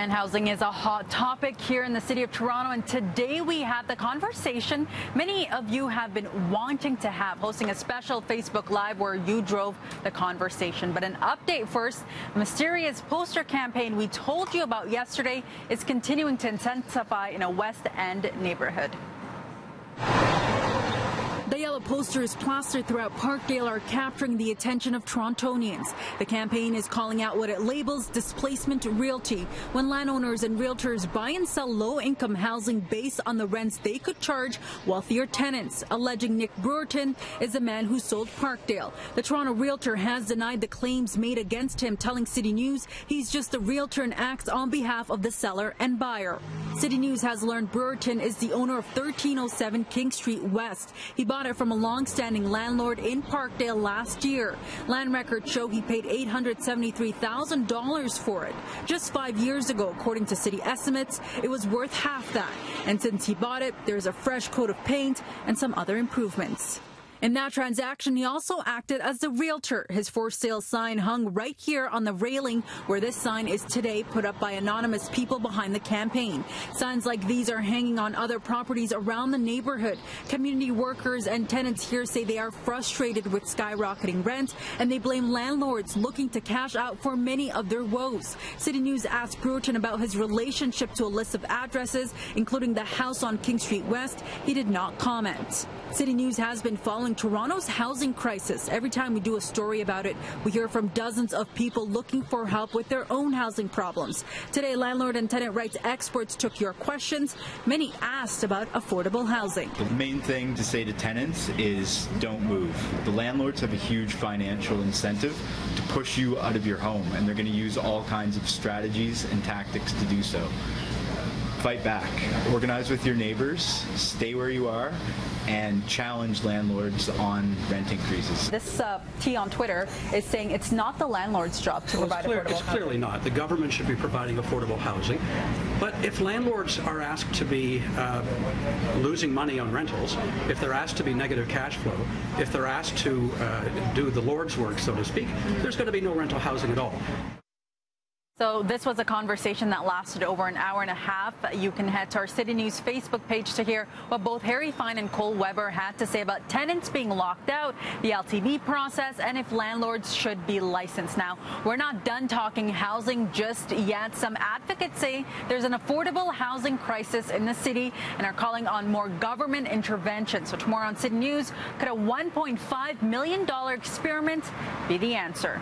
And housing is a hot topic here in the city of Toronto. And today we have the conversation many of you have been wanting to have, hosting a special Facebook Live where you drove the conversation. But an update first, a mysterious poster campaign we told you about yesterday is continuing to intensify in a West End neighborhood. The yellow posters plastered throughout Parkdale are capturing the attention of Torontonians. The campaign is calling out what it labels displacement realty, when landowners and realtors buy and sell low-income housing based on the rents they could charge wealthier tenants, alleging Nick Brewerton is the man who sold Parkdale. The Toronto realtor has denied the claims made against him, telling CityNews he's just a realtor and acts on behalf of the seller and buyer. CityNews has learned Brewerton is the owner of 1307 King Street West. He bought it from a long-standing landlord in Parkdale last year. Land records show he paid $873,000 for it. Just 5 years ago, according to city estimates, it was worth half that. And since he bought it, there's a fresh coat of paint and some other improvements. In that transaction, he also acted as the realtor. His for sale sign hung right here on the railing where this sign is today, put up by anonymous people behind the campaign. Signs like these are hanging on other properties around the neighborhood. Community workers and tenants here say they are frustrated with skyrocketing rent, and they blame landlords looking to cash out for many of their woes. CityNews asked Brewerton about his relationship to a list of addresses, including the house on King Street West. He did not comment. CityNews has been following Toronto's housing crisis. Every time we do a story about it, we hear from dozens of people looking for help with their own housing problems. Today, landlord and tenant rights experts took your questions. Many asked about affordable housing. The main thing to say to tenants is don't move. The landlords have a huge financial incentive to push you out of your home, and they're going to use all kinds of strategies and tactics to do so. Fight back. Organize with your neighbors, stay where you are, and challenge landlords on rent increases. This T on Twitter is saying it's not the landlord's job to provide affordable housing. It's clearly not. The government should be providing affordable housing. But if landlords are asked to be losing money on rentals, if they're asked to be negative cash flow, if they're asked to do the Lord's work, so to speak, there's going to be no rental housing at all. So this was a conversation that lasted over an hour and a half. You can head to our City News Facebook page to hear what both Harry Fine and Cole Weber had to say about tenants being locked out, the LTV process, and if landlords should be licensed. Now, we're not done talking housing just yet. Some advocates say there's an affordable housing crisis in the city and are calling on more government intervention. So tomorrow on City News, could a $1.5 million experiment be the answer?